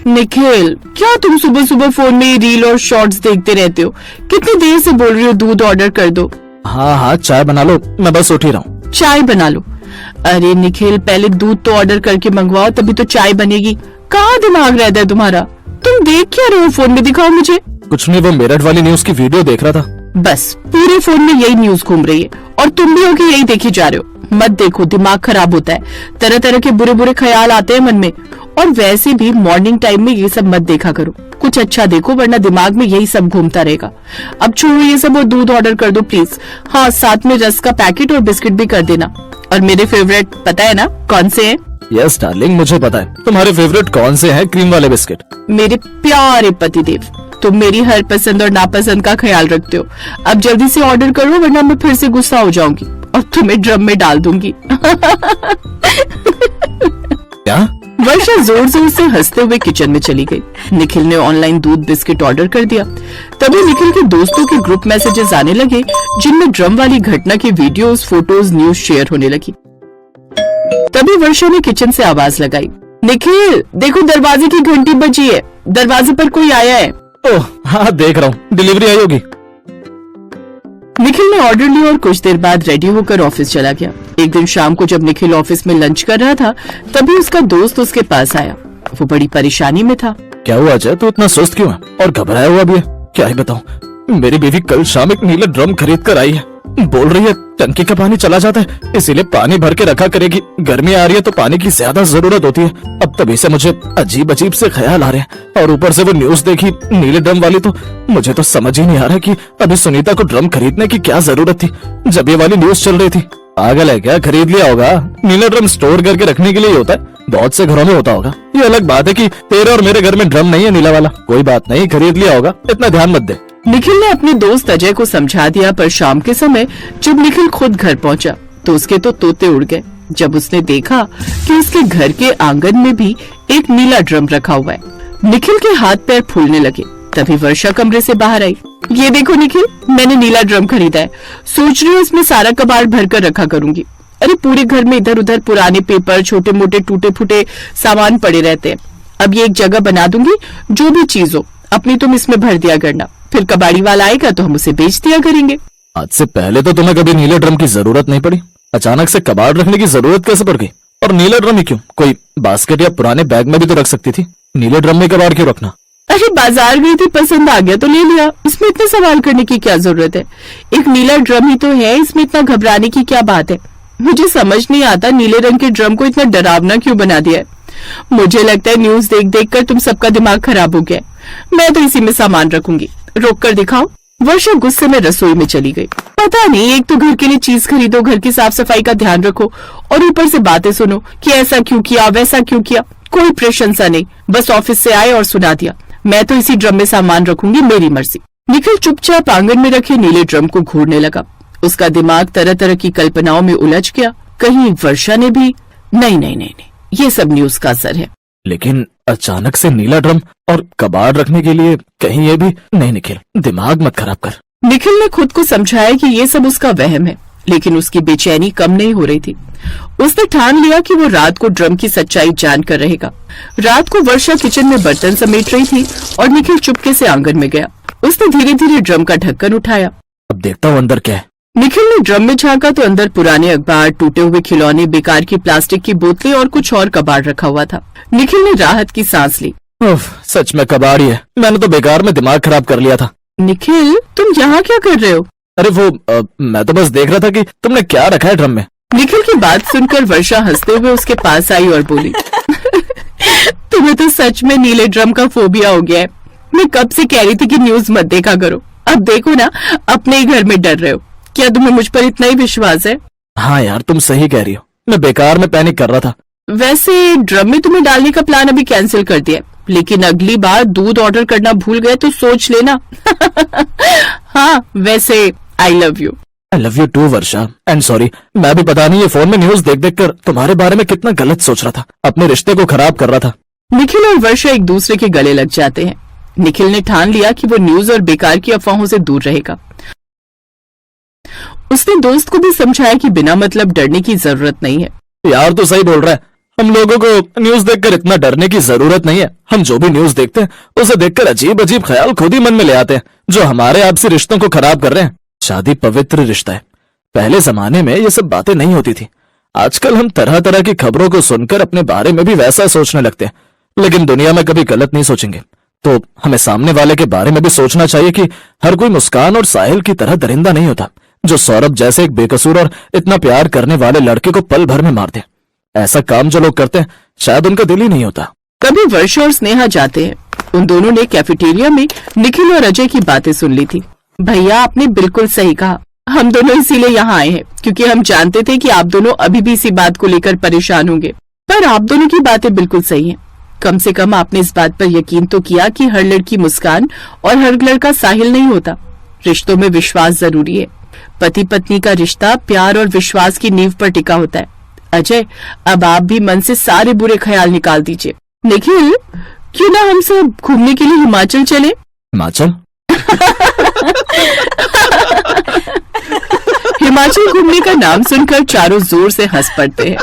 निखिल, क्या तुम सुबह सुबह फोन में रील और शॉर्ट्स देखते रहते हो? कितनी देर से बोल रही हो दूध ऑर्डर कर दो। हाँ चाय बना लो, मैं बस उठ ही रहा हूँ। चाय बना लो? अरे निखिल, पहले दूध तो ऑर्डर करके मंगवाओ, तभी तो चाय बनेगी। कहाँ दिमाग रहता है तुम्हारा? तुम देख क्या रहे हो फोन में? दिखाओ मुझे। कुछ नहीं, वो मेरठ वाली न्यूज की वीडियो देख रहा था। बस पूरे फोन में यही न्यूज घूम रही है और तुम भी हो कि यही देखी जा रहे हो। मत देखो, दिमाग खराब होता है, तरह तरह के बुरे बुरे ख्याल आते हैं मन में। और वैसे भी मॉर्निंग टाइम में ये सब मत देखा करो, कुछ अच्छा देखो, वरना दिमाग में यही सब घूमता रहेगा। अब छोड़ो ये सब और दूध ऑर्डर कर दो प्लीज। हाँ, साथ में रस का पैकेट और बिस्किट भी कर देना। और मेरे फेवरेट पता है ना कौन से हैं? यस डार्लिंग, मुझे पता है तुम्हारे फेवरेट कौन से हैं, क्रीम वाले बिस्किट। मेरे प्यारे पतिदेव, तुम मेरी हर पसंद और नापसंद का ख्याल रखते हो। अब जल्दी से ऑर्डर करो, वरना मैं फिर से गुस्सा हो जाऊंगी और तुम्हें ड्रम में डाल दूंगी। क्या? वर्षा जोर जोर से हंसते हुए किचन में चली गई। निखिल ने ऑनलाइन दूध बिस्किट ऑर्डर कर दिया। तभी निखिल के दोस्तों के ग्रुप मैसेजेस आने लगे, जिनमें ड्रम वाली घटना की वीडियोस, फोटोज, न्यूज शेयर होने लगी। तभी वर्षा ने किचन से आवाज लगाई, निखिल देखो, दरवाजे की घंटी बजी है, दरवाजे पर कोई आया है। ओह हाँ, देख रहा हूँ, डिलीवरी आई होगी। निखिल ने ऑर्डर लिया और कुछ देर बाद रेडी होकर ऑफिस चला गया। एक दिन शाम को जब निखिल ऑफिस में लंच कर रहा था, तभी उसका दोस्त उसके पास आया। वो बड़ी परेशानी में था। क्या हुआ अजय, तू इतना सुस्त क्यों है और घबराया हुआ भी है? क्या ही बताऊं, मेरी बीवी कल शाम एक नीला ड्रम खरीद कर आई है। बोल रही है टंकी का पानी चला जाता है, इसीलिए पानी भर के रखा करेगी। गर्मी आ रही है तो पानी की ज्यादा जरूरत होती है। अब तभी से मुझे अजीब अजीब से ख्याल आ रहे हैं, और ऊपर से वो न्यूज देखी नीले ड्रम वाली, तो मुझे तो समझ ही नहीं आ रहा कि अभी सुनीता को ड्रम खरीदने की क्या जरूरत थी जब ये वाली न्यूज चल रही थी। पागल है क्या? खरीद लिया होगा। नीला ड्रम स्टोर करके रखने के लिए होता है, बहुत से घरों में होता होगा। ये अलग बात है कि तेरे और मेरे घर में ड्रम नहीं है नीला वाला। कोई बात नहीं, खरीद लिया होगा, इतना ध्यान मत दे। निखिल ने अपने दोस्त अजय को समझा दिया, पर शाम के समय जब निखिल खुद घर पहुंचा तो उसके तो तोते उड़ गए जब उसने देखा कि उसके घर के आंगन में भी एक नीला ड्रम रखा हुआ है। निखिल के हाथ पैर फूलने लगे। तभी वर्षा कमरे से बाहर आई। ये देखो निखिल, मैंने नीला ड्रम खरीदा है, सोच रही हूँ इसमें सारा कबाड़ भर कर रखा करूंगी। अरे पूरे घर में इधर उधर पुराने पेपर, छोटे मोटे टूटे फूटे सामान पड़े रहते हैं। अब ये एक जगह बना दूंगी, जो भी चीज हो अपनी तुम इसमें भर दिया करना, फिर कबाड़ी वाला आएगा तो हम उसे बेच दिया करेंगे। आज से पहले तो तुम्हें कभी नीले ड्रम की जरूरत नहीं पड़ी, अचानक से कबाड़ रखने की जरूरत कैसे पड़ गई? और नीला ड्रम ही क्यों? कोई बास्केट या पुराने बैग में भी तो रख सकती थी। नीले ड्रम में कबाड़ क्यों रखना? अरे बाजार गई थी, पसंद आ गया तो ले लिया, इसमें इतने सवाल करने की क्या जरूरत है? एक नीला ड्रम ही तो है, इसमें इतना घबराने की क्या बात है? मुझे समझ नहीं आता नीले रंग के ड्रम को इतना डरावना क्यों बना दिया है। मुझे लगता है न्यूज देख देख कर तुम सबका दिमाग खराब हो गया। मैं तो इसी में सामान रखूंगी, रोक कर दिखाओ। वर्षा गुस्से में रसोई में चली गई। पता नहीं, एक तो घर के लिए चीज खरीदो, घर की साफ सफाई का ध्यान रखो, और ऊपर से बातें सुनो कि ऐसा क्यों किया, वैसा क्यों किया। कोई प्रशंसा नहीं, बस ऑफिस से आए और सुना दिया। मैं तो इसी ड्रम में सामान रखूंगी, मेरी मर्जी। निखिल चुपचाप आंगन में रखे नीले ड्रम को घूरने लगा। उसका दिमाग तरह तरह की कल्पनाओं में उलझ गया। कहीं वर्षा ने भी नहीं, ये सब न्यूज का असर है। लेकिन अचानक से नीला ड्रम और कबाड़ रखने के लिए कहीं ये भी नहीं। निखिल, दिमाग मत खराब कर। निखिल ने खुद को समझाया कि ये सब उसका वहम है, लेकिन उसकी बेचैनी कम नहीं हो रही थी। उसने ठान लिया कि वो रात को ड्रम की सच्चाई जानकर रहेगा। रात को वर्षा किचन में बर्तन समेट रही थी और निखिल चुपके से आंगन में गया। उसने धीरे धीरे ड्रम का ढक्कन उठाया। अब देखता हूँ अंदर क्या है। निखिल ने ड्रम में झांका तो अंदर पुराने अखबार, टूटे हुए खिलौने, बेकार की प्लास्टिक की बोतलें और कुछ और कबाड़ रखा हुआ था। निखिल ने राहत की सांस ली। सच में कबाड़ ही है, मैंने तो बेकार में दिमाग खराब कर लिया था। निखिल, तुम यहाँ क्या कर रहे हो? अरे मैं तो बस देख रहा था कि तुमने क्या रखा है ड्रम में। निखिल की बात सुनकर वर्षा हंसते हुए उसके पास आई और बोली, तुम्हें तो सच में नीले ड्रम का फोबिया हो गया है। मैं कब से कह रही थी कि न्यूज मत देखा करो, अब देखो ना, अपने ही घर में डर रहे हो। क्या तुम्हें मुझ पर इतना ही विश्वास है? हाँ यार, तुम सही कह रही हो, मैं बेकार में पैनिक कर रहा था। वैसे ड्रम में तुम्हें डालने का प्लान अभी कैंसिल कर दिया, लेकिन अगली बार दूध ऑर्डर करना भूल गए तो सोच लेना। हाँ, वैसे I love you too Varsha, and sorry. मैं भी पता नहीं ये फोन में न्यूज देख देख कर तुम्हारे बारे में कितना गलत सोच रहा था, अपने रिश्ते को खराब कर रहा था। निखिल और वर्षा एक दूसरे के गले लग जाते हैं। निखिल ने ठान लिया कि वो न्यूज और बेकार की अफवाहों से दूर रहेगा। उसने दोस्त को भी समझाया कि बिना मतलब डरने की जरूरत नहीं है। यार तो सही बोल रहा है, हम लोगों को न्यूज देखकर इतना डरने की जरूरत नहीं है। हम जो भी न्यूज देखते हैं उसे देखकर अजीब अजीब ख्याल खुद ही मन में ले आते हैं, जो हमारे आपसी रिश्तों को खराब कर रहे हैं। शादी पवित्र रिश्ता है। पहले जमाने में ये सब बातें नहीं होती थी। आजकल हम तरह तरह की खबरों को सुनकर अपने बारे में भी वैसा सोचने लगते हैं, लेकिन दुनिया में कभी गलत नहीं सोचेंगे। तो हमें सामने वाले के बारे में भी सोचना चाहिए कि हर कोई मुस्कान और साहिल की तरह दरिंदा नहीं होता, जो सौरभ जैसे एक बेकसूर और इतना प्यार करने वाले लड़के को पल भर में मार दे। ऐसा काम जो लोग करते हैं शायद उनका दिल ही नहीं होता। कभी वर्षा और स्नेहा जाते हैं। उन दोनों ने कैफेटेरिया में निखिल और अजय की बातें सुन ली थी। भैया, आपने बिल्कुल सही कहा। हम दोनों इसीलिए यहाँ आए हैं क्योंकि हम जानते थे कि आप दोनों अभी भी इसी बात को लेकर परेशान होंगे। पर आप दोनों की बातें बिल्कुल सही हैं। कम से कम आपने इस बात पर यकीन तो किया कि हर लड़की मुस्कान और हर लड़का साहिल नहीं होता। रिश्तों में विश्वास जरूरी है। पति पत्नी का रिश्ता प्यार और विश्वास की नींव पर टिका होता है। अजय, अब आप भी मन से सारे बुरे ख्याल निकाल दीजिए। निखिल, क्यों ना हम सब घूमने के लिए हिमाचल चले? हिमाचल? हिमाचल घूमने का नाम सुनकर चारों जोर से हंस पड़ते हैं।